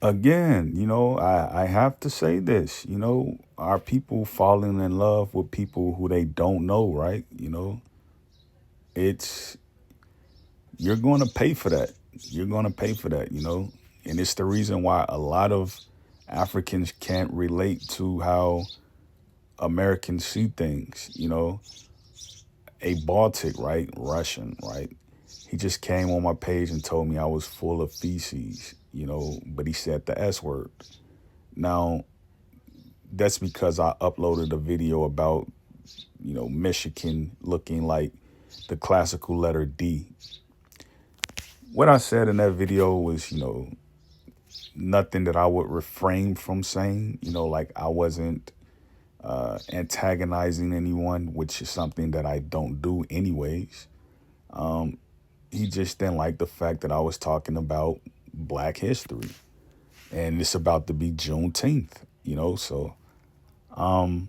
again, I have to say this, are people falling in love with people who they don't know, right? It's, you're going to pay for that. You're going to pay for that, and it's the reason why a lot of Africans can't relate to how Americans see things, a Baltic, right? Russian, right? He just came on my page and told me I was full of feces, but he said the S word. Now, that's because I uploaded a video about, Michigan looking like the classical letter D. What I said in that video was, nothing that I would refrain from saying, like I wasn't antagonizing anyone, which is something that I don't do anyways. Um, he just didn't like the fact that I was talking about Black history, and it's about to be Juneteenth, So um,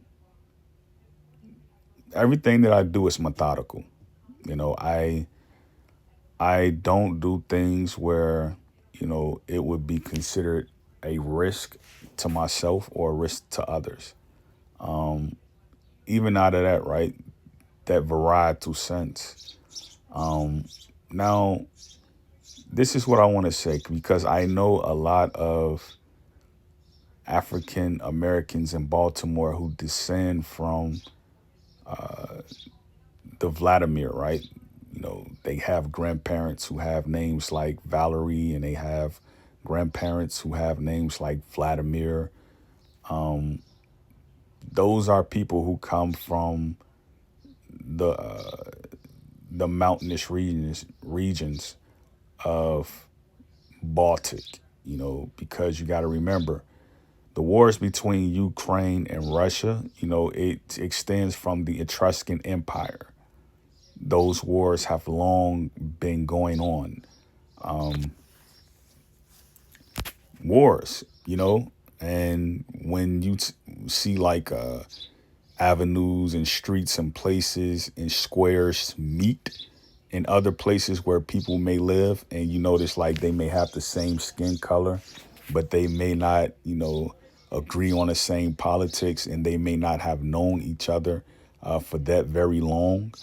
everything that I do is methodical. I don't do things where it would be considered a risk to myself or a risk to others. Um, Even out of that, right? That varietal sense. Um, Now, this is what I want to say because I know a lot of African Americans in Baltimore who descend from uh, the Vladimir, right? They have grandparents who have names like Valerie, and they have grandparents who have names like Vladimir. Um, those are people who come from the mountainous regions of Baltic. Because you got to remember the wars between Ukraine and Russia. It extends from the Etruscan Empire. Those wars have long been going on. Um, Wars, and when you see like avenues and streets and places and squares meet in other places where people may live, and you notice like they may have the same skin color, but they may not, agree on the same politics, and they may not have known each other for that very long,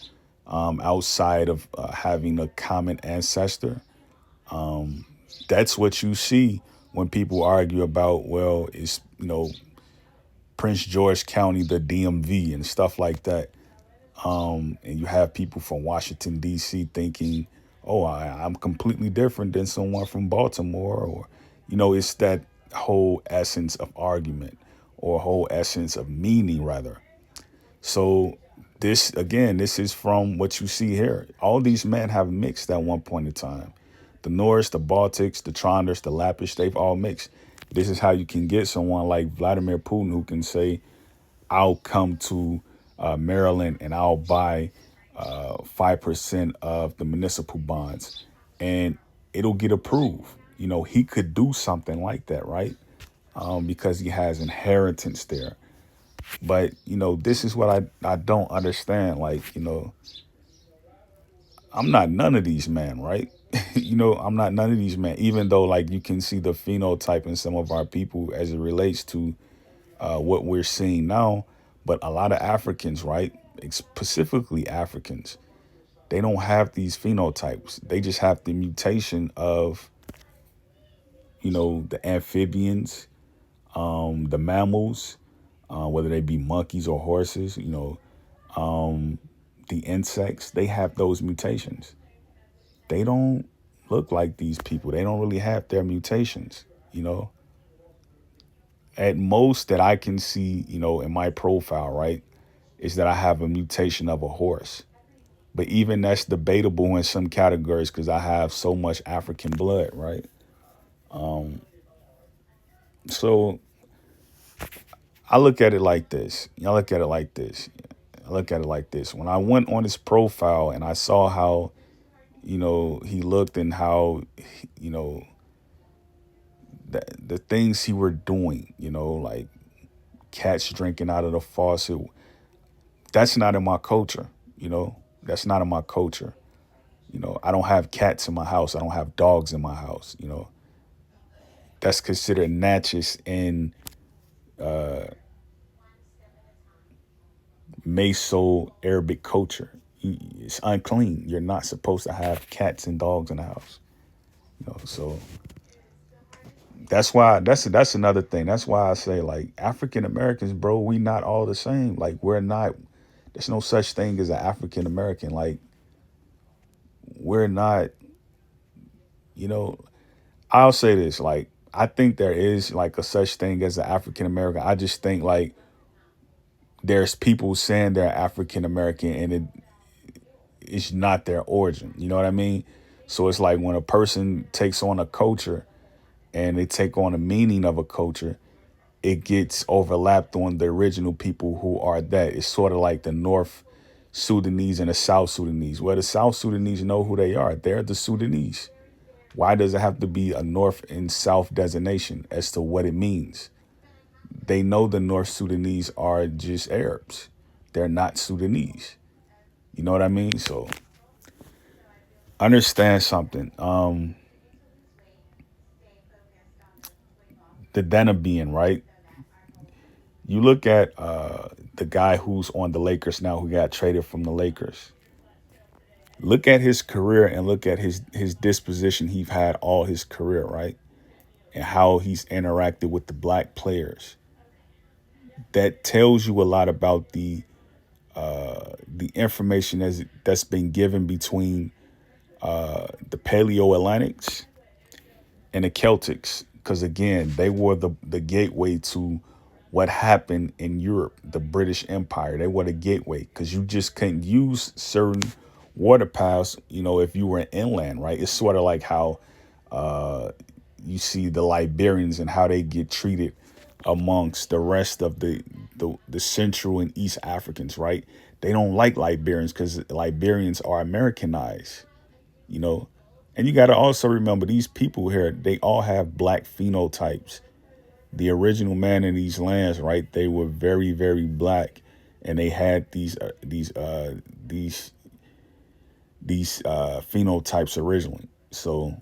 outside of having a common ancestor. Um, that's what you see when people argue about, well, it's, Prince George County, the DMV, and stuff like that. And you have people from Washington, D.C. thinking, oh, I'm completely different than someone from Baltimore. Or, it's that whole essence of argument or whole essence of meaning, rather. So, this, again, this is from what you see here. All these men have mixed at one point in time. The Norse, the Baltics, the Tronders, the Lappish, they've all mixed. This is how you can get someone like Vladimir Putin who can say, I'll come to Maryland and I'll buy 5% of the municipal bonds and it'll get approved. He could do something like that, right? Because he has inheritance there. But, this is what I don't understand. Like, I'm not none of these men, right? I'm not none of these men, even though like you can see the phenotype in some of our people as it relates to what we're seeing now. But a lot of Africans, right, specifically Africans, they don't have these phenotypes. They just have the mutation of, the amphibians, the mammals, whether they be monkeys or horses, um, the insects, they have those mutations. They don't look like these people. They don't really have their mutations, you know. At most that I can see, in my profile, right, is that I have a mutation of a horse. But even that's debatable in some categories because I have so much African blood, right? Um, so I look at it like this. I look at it like this. I look at it like this. When I went on his profile and I saw how, he looked and how, you know, the things he were doing, like cats drinking out of the faucet, that's not in my culture, That's not in my culture. I don't have cats in my house. I don't have dogs in my house, that's considered natchez in Meso Arabic culture. It's unclean. You're not supposed to have cats and dogs in the house. So that's another thing. That's why I say like African Americans, bro, we not all the same. Like we're not. There's no such thing as an African American. Like we're not. You know, I'll say this. Like I think there is like a such thing as an African American. I just think like there's people saying they're African American and it's not their origin. You know what I mean? So it's like when a person takes on a culture and they take on a meaning of a culture, it gets overlapped on the original people who are that. It's sort of like the North Sudanese and the South Sudanese. Well, the South Sudanese know who they are. They're the Sudanese. Why does it have to be a North and South designation as to what it means? They know the North Sudanese are just Arabs. They're not Sudanese. You know what I mean? So understand something. The Denabian, right? You look at the guy who's on the Lakers now, who got traded from the Lakers. Look at his career and look at his disposition he's had all his career, right? And how he's interacted with the black players. That tells you a lot about the information that's been given between the Paleo Atlantics and the Celtics, because again, they were the gateway to what happened in Europe, the British Empire. They were the gateway because you just couldn't use certain water paths, if you were inland, right? It's sort of like how you see the Liberians and how they get treated amongst the rest of the Central and East Africans, right? They don't like Liberians because Liberians are Americanized, you know. And you got to also remember these people here, they all have black phenotypes. The original man in these lands, right? They were very, very black, and they had these phenotypes originally. So,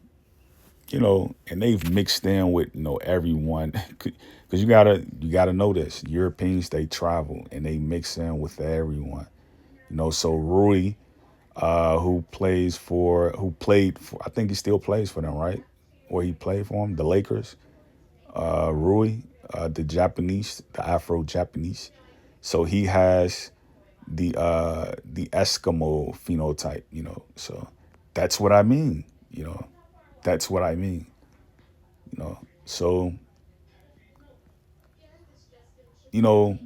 and they've mixed in with everyone, because you gotta know this. Europeans, they travel and they mix in with everyone. So Rui, who played for, I think he still plays for them, right? Or he played for them, the Lakers. Rui, the Afro Japanese. So he has the Eskimo phenotype, So that's what I mean, That's what I mean, So, you know,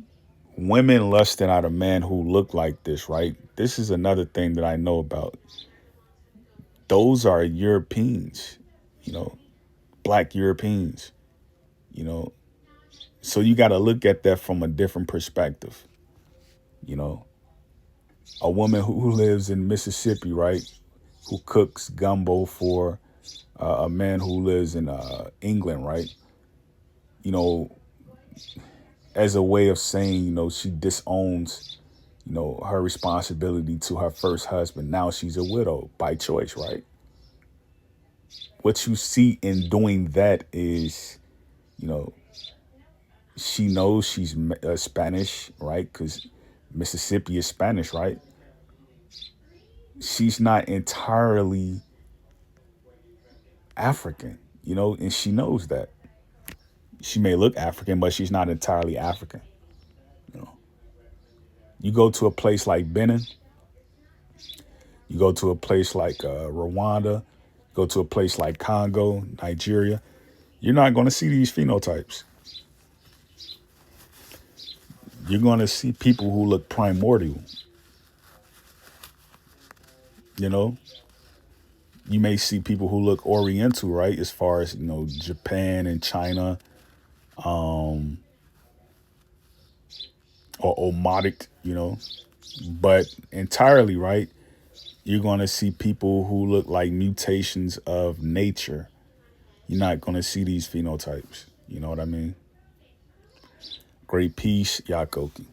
women lusting out a man who look like this, right? This is another thing that I know about. Those are Europeans, you know, black Europeans, you know. So you got to look at that from a different perspective, you know. A woman who lives in Mississippi, right, who cooks gumbo for a man who lives in England, right? You know, as a way of saying, she disowns, her responsibility to her first husband. Now she's a widow by choice, right? What you see in doing that is, you know, she knows she's Spanish, right? Because Mississippi is Spanish, right? She's not entirely African, and she knows that. She may look African, but she's not entirely African. You know, you go to a place like Benin, you go to a place like Rwanda, go to a place like Congo, Nigeria, you're not going to see these phenotypes. You're going to see people who look primordial. You know, you may see people who look Oriental, right? As far as Japan and China, or Omotic, but entirely, right? You're going to see people who look like mutations of nature. You're not going to see these phenotypes. You know what I mean? Great peace, Yakoki.